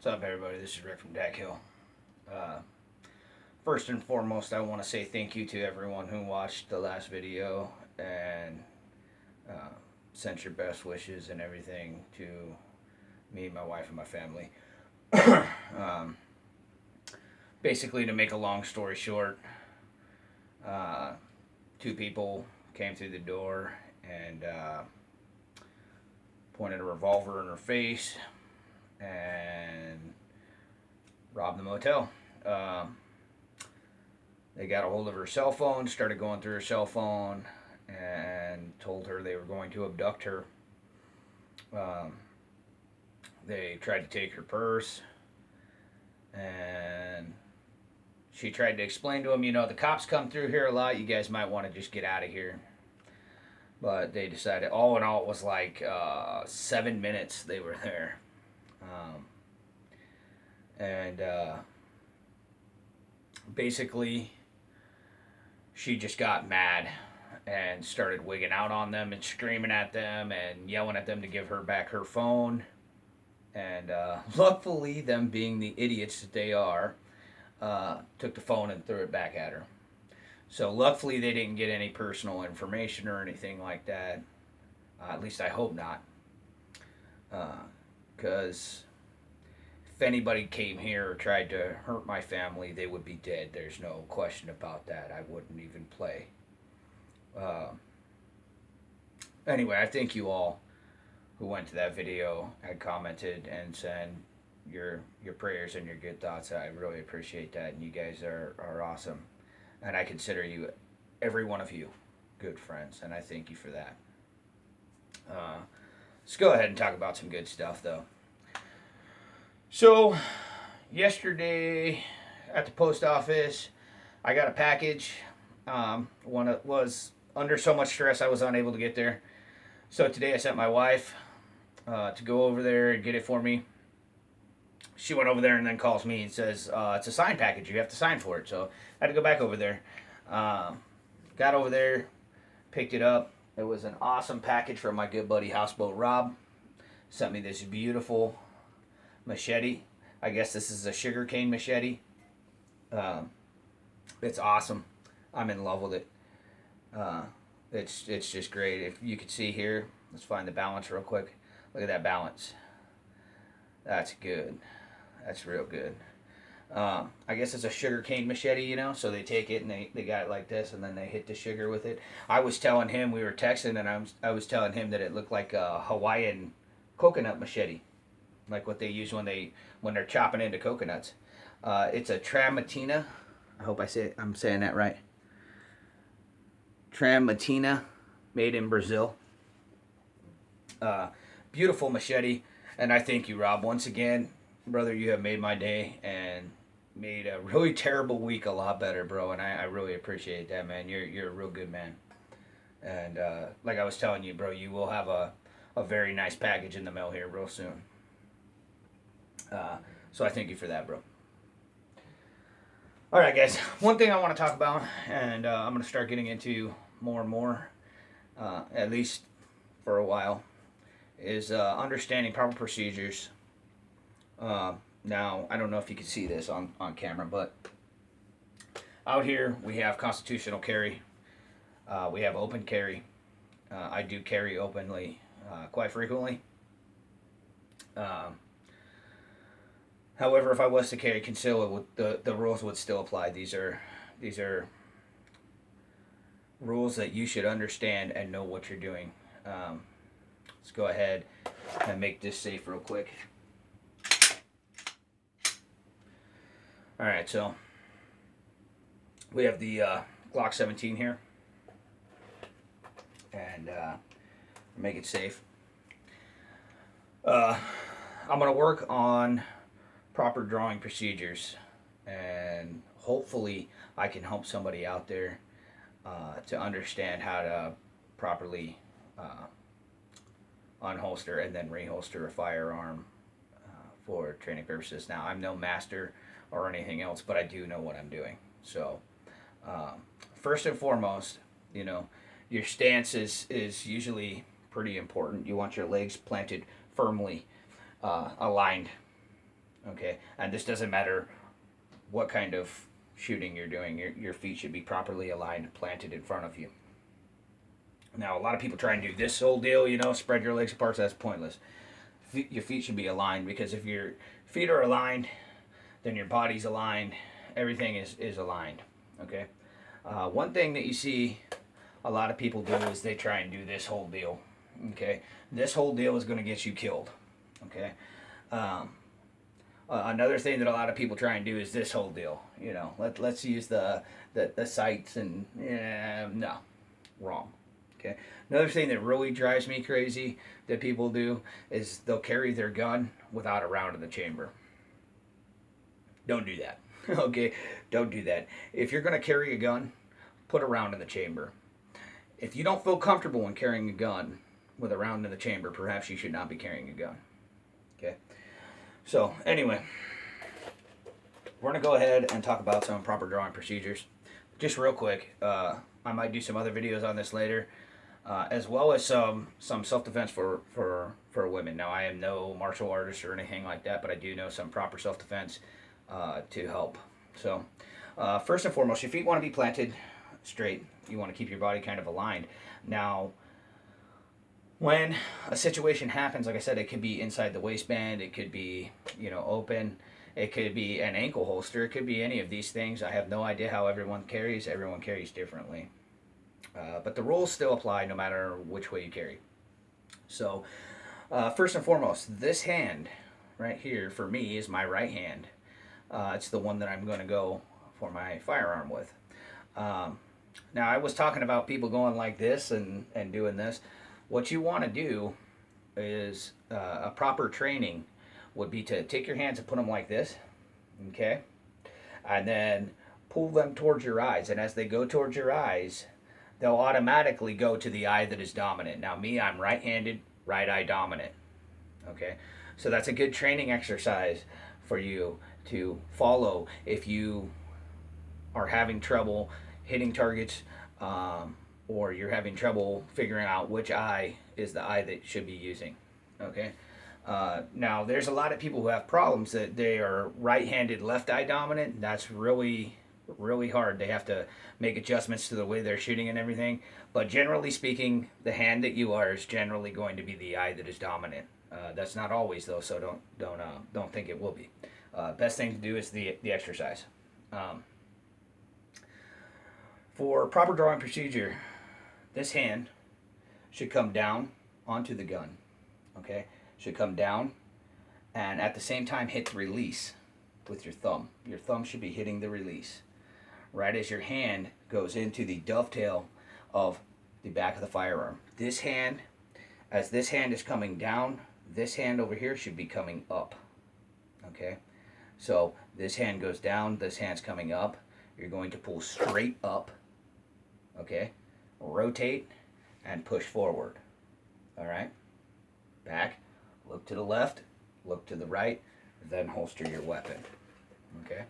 What's up, everybody? This is Rick from TAC-HILL. Uh, First and foremost, I want to say thank you to everyone who watched the last video and uh, sent your best wishes and everything to me, my wife, and my family. um, Basically, to make a long story short, uh, two people came through the door and pointed a revolver in her face and robbed the motel. Um, they got a hold of her cell phone, started going through her cell phone, and told her they were going to abduct her. Um, they tried to take her purse, and she tried to explain to them, the cops come through here a lot. You guys might want to just get out of here. But they decided, all in all, it was like 7 minutes they were there. And basically, she just got mad and started wigging out on them and screaming at them and yelling at them to give her back her phone. And luckily, them being the idiots that they are, took the phone and threw it back at her. So luckily, they didn't get any personal information or anything like that. At least I hope not. Because if anybody came here or tried to hurt my family, they would be dead. There's no question about that. I wouldn't even play. Uh, anyway, I thank you all who went to that video and commented and sent your prayers and your good thoughts. I really appreciate that, and you guys are awesome. And I consider you, every one of you, good friends, and I thank you for that. Let's go ahead and talk about some good stuff, though. So, yesterday at the post office, I got a package. One that was under so much stress I was unable to get there. So today I sent my wife to go over there and get it for me. She went over there and then calls me and says, it's a signed package. You have to sign for it. So I had to go back over there. Got over there, picked it up. It was an awesome package from my good buddy Houseboat Rob. Sent me this beautiful machete. I guess this is a sugarcane machete. It's awesome. I'm in love with it. It's just great. If you could see here, let's find the balance real quick. Look at that balance. That's good. That's real good. I guess it's a sugarcane machete, so they take it and they got it like this and then they hit the sugar with it. I was telling him, we were texting, and I was telling him that it looked like a Hawaiian coconut machete, like what they use when they're chopping into coconuts. It's a Tramontina. I hope I'm saying that right. Tramontina, made in Brazil. Beautiful machete, and I thank you, Rob, once again, brother. You have made my day and made a really terrible week a lot better, bro. And I really appreciate that, man. You're a real good man. And like I was telling you, bro, you will have a very nice package in the mail here real soon. So I thank you for that, bro. All right, guys. One thing I want to talk about, and I'm going to start getting into more and more, at least for a while, is understanding proper procedures. Now, I don't know if you can see this on camera, but out here we have constitutional carry. We have open carry. I do carry openly quite frequently. However, if I was to carry conceal, the rules would still apply. These are rules that you should understand and know what you're doing. Let's go ahead and make this safe real quick. All right, so we have the Glock 17 here, and make it safe. I'm gonna work on proper drawing procedures, and hopefully I can help somebody out there to understand how to properly unholster and then reholster a firearm for training purposes. Now, I'm no master or anything else, but I do know what I'm doing. So first and foremost, your stance is usually pretty important. You want your legs planted firmly aligned Okay, and this doesn't matter what kind of shooting you're doing. Your feet should be properly aligned, planted in front of you. Now, a lot of people try and do this whole deal, spread your legs apart. So that's pointless. Your feet should be aligned, because if your feet are aligned, then your body's aligned. Everything is aligned. Okay. One thing that you see a lot of people do is they try and do this whole deal. Okay. This whole deal is going to get you killed. Okay. Another thing that a lot of people try and do is this whole deal. Let's use the sights and no, wrong. Okay. Another thing that really drives me crazy that people do is they'll carry their gun without a round in the chamber. Don't do that. Okay, don't do that. If you're going to carry a gun, put a round in the chamber. If you don't feel comfortable in carrying a gun with a round in the chamber, perhaps you should not be carrying a gun. Okay. So anyway, we're going to go ahead and talk about some proper drawing procedures. Just real quick, I might do some other videos on this later, as well as some self-defense for women. Now, I am no martial artist or anything like that, but I do know some proper self-defense to help. So first and foremost, your feet want to be planted straight. You want to keep your body kind of aligned. Now, when a situation happens, like I said, it could be inside the waistband, it could be open, it could be an ankle holster, it could be any of these things. I have no idea how everyone carries differently, but the rules still apply no matter which way you carry. So first and foremost, this hand right here for me is my right hand. It's the one that I'm going to go for my firearm with. Now, I was talking about people going like this and doing this. What you want to do is a proper training would be to take your hands and put them like this, okay? And then pull them towards your eyes. And as they go towards your eyes, they'll automatically go to the eye that is dominant. Now, me, I'm right-handed, right eye dominant, okay? So that's a good training exercise for you to follow if you are having trouble hitting targets, or you're having trouble figuring out which eye is the eye that should be using. Okay. Now, there's a lot of people who have problems that they are right-handed, left eye dominant. That's really, really hard. They have to make adjustments to the way they're shooting and everything. But generally speaking, the hand that you are is generally going to be the eye that is dominant. That's not always though, so don't think it will be. Best thing to do is the exercise. For proper drawing procedure, this hand should come down onto the gun. Okay, should come down, and at the same time hit the release with your thumb. Your thumb should be hitting the release right as your hand goes into the dovetail of the back of the firearm. This hand, as this hand is coming down, this hand over here should be coming up. Okay, so this hand goes down, this hand's coming up. You're going to pull straight up. Okay, rotate and push forward. All right, back, look to the left, look to the right, then holster your weapon. Okay,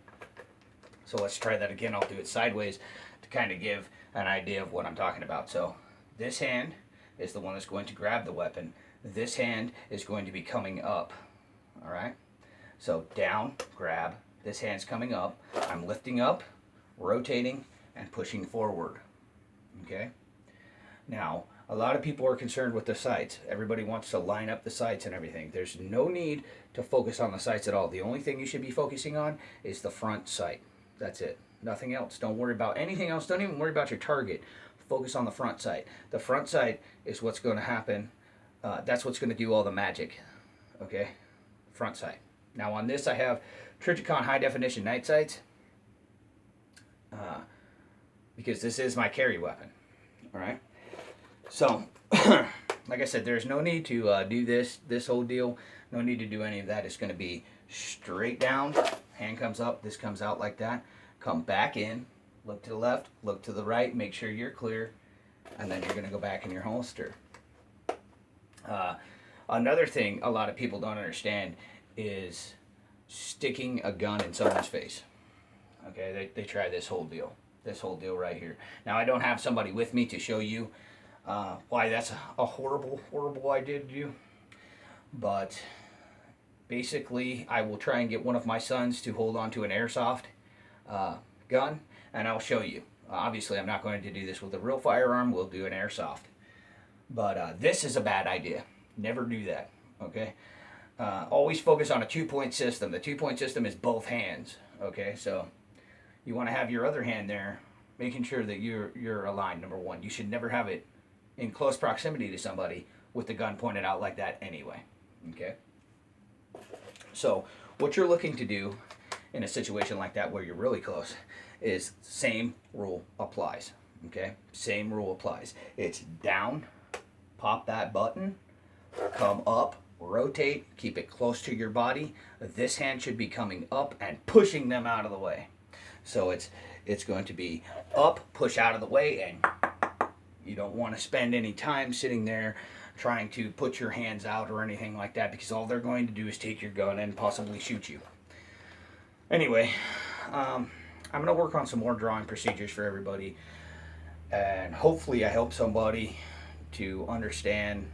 so let's try that again. I'll do it sideways to kind of give an idea of what I'm talking about. So this hand is the one that's going to grab the weapon. This hand is going to be coming up. All right, so down, grab. This hand's coming up. I'm lifting up, rotating, and pushing forward. Okay, now a lot of people are concerned with the sights. Everybody wants to line up the sights and everything. There's no need to focus on the sights at all. The only thing you should be focusing on is the front sight. That's it. Nothing else. Don't worry about anything else. Don't even worry about your target. Focus on the front sight. The front sight is what's going to happen. That's what's going to do all the magic. Okay, front sight. Now on this I have Trijicon high definition night sights, because this is my carry weapon. All right, so like I said, there's no need to do this whole deal. No need to do any of that. It's going to be straight down, hand comes up, this comes out like that, come back in, look to the left, look to the right, make sure you're clear, and then you're going to go back in your holster. Another thing a lot of people don't understand is sticking a gun in someone's face. Okay, they try this whole deal right here. Now, I don't have somebody with me to show you why that's a horrible idea to do, but Basically, I will try and get one of my sons to hold on to an airsoft gun, and I'll show you. Obviously, I'm not going to do this with a real firearm. We'll do an airsoft. But this is a bad idea. Never do that. Okay. Always focus on a 2-point system. The 2-point system is both hands. Okay, so you want to have your other hand there, making sure that you're aligned. Number one, you should never have it in close proximity to somebody with the gun pointed out like that anyway. Okay. So what you're looking to do in a situation like that where you're really close is same rule applies. Okay, same rule applies. It's down, pop that button, come up, rotate, keep it close to your body. This hand should be coming up and pushing them out of the way. So it's going to be up, push out of the way, and you don't want to spend any time sitting there trying to put your hands out or anything like that, because all they're going to do is take your gun and possibly shoot you. Anyway, I'm going to work on some more drawing procedures for everybody, and hopefully I help somebody to understand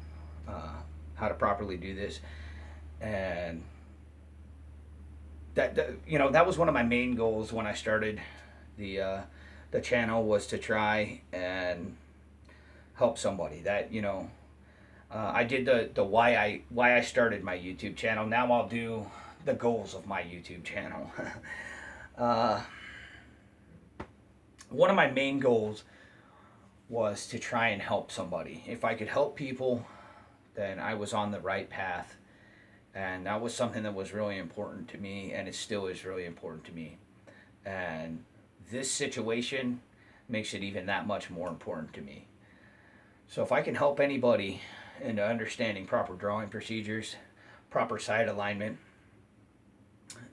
how to properly do this. And that was one of my main goals when I started the channel, was to try and help somebody. That I did the why I started my YouTube channel. Now I'll do the goals of my YouTube channel. One of my main goals was to try and help somebody. If I could help people, then I was on the right path. And that was something that was really important to me, and it still is really important to me. And this situation makes it even that much more important to me. So if I can help anybody into understanding proper drawing procedures, proper sight alignment,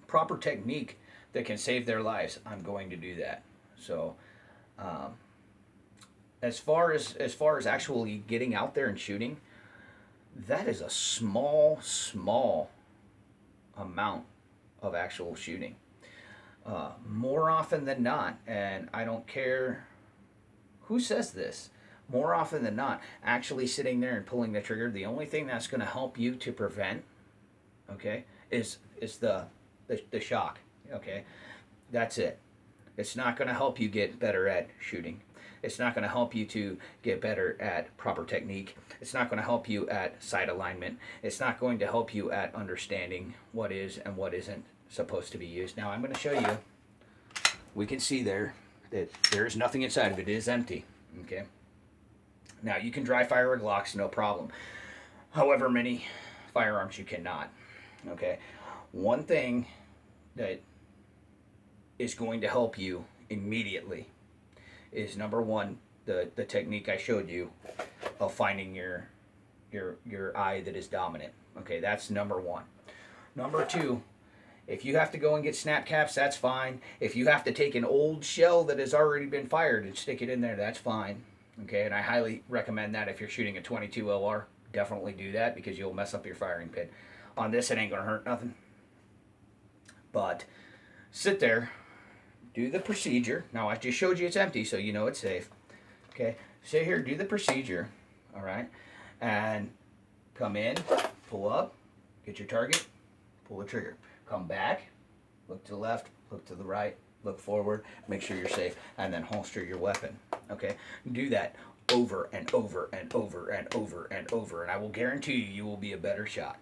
proper technique that can save their lives, I'm going to do that. So as far as actually getting out there and shooting, that is a small amount of actual shooting. More often than not, and I don't care who says this, more often than not, actually sitting there and pulling the trigger, the only thing that's going to help you to prevent, okay, is the shock. Okay, that's it. It's not going to help you get better at shooting. It's not going to help you to get better at proper technique. It's not going to help you at sight alignment. It's not going to help you at understanding what is and what isn't supposed to be used. Now I'm going to show you. We can see there that there is nothing inside of it. It is empty. Okay. Now you can dry fire a Glocks, no problem. However, many firearms you cannot. Okay. One thing that is going to help you immediately is, number one, the technique I showed you of finding your eye that is dominant. Okay, that's number one. Number two, if you have to go and get snap caps, that's fine. If you have to take an old shell that has already been fired and stick it in there, that's fine. Okay, and I highly recommend that if you're shooting a 22 LR. Definitely do that, because you'll mess up your firing pin. On this, it ain't gonna hurt nothing. But sit there, do the procedure. Now I just showed you it's empty, so you know it's safe. Okay, sit here, do the procedure, all right, and come in, pull up, get your target, pull the trigger, come back, look to the left, look to the right, look forward, make sure you're safe, and then holster your weapon. Okay, do that over and over and over and over and over, and I will guarantee you will be a better shot.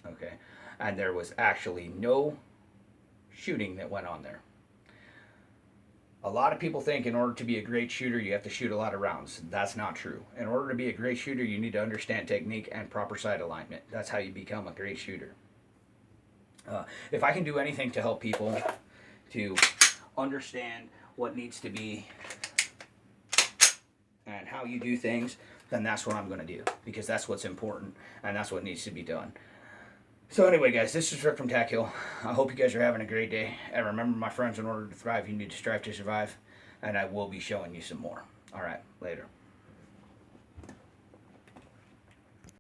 Okay, and there was actually no shooting that went on there. A lot of people think in order to be a great shooter, you have to shoot a lot of rounds. That's not true. In order to be a great shooter, you need to understand technique and proper sight alignment. That's how you become a great shooter. If I can do anything to help people to understand what needs to be and how you do things, then that's what I'm going to do, because that's what's important and that's what needs to be done. So anyway, guys, this is Rick from TAC-HILL. I hope you guys are having a great day. And remember, my friends, in order to thrive, you need to strive to survive. And I will be showing you some more. All right, later.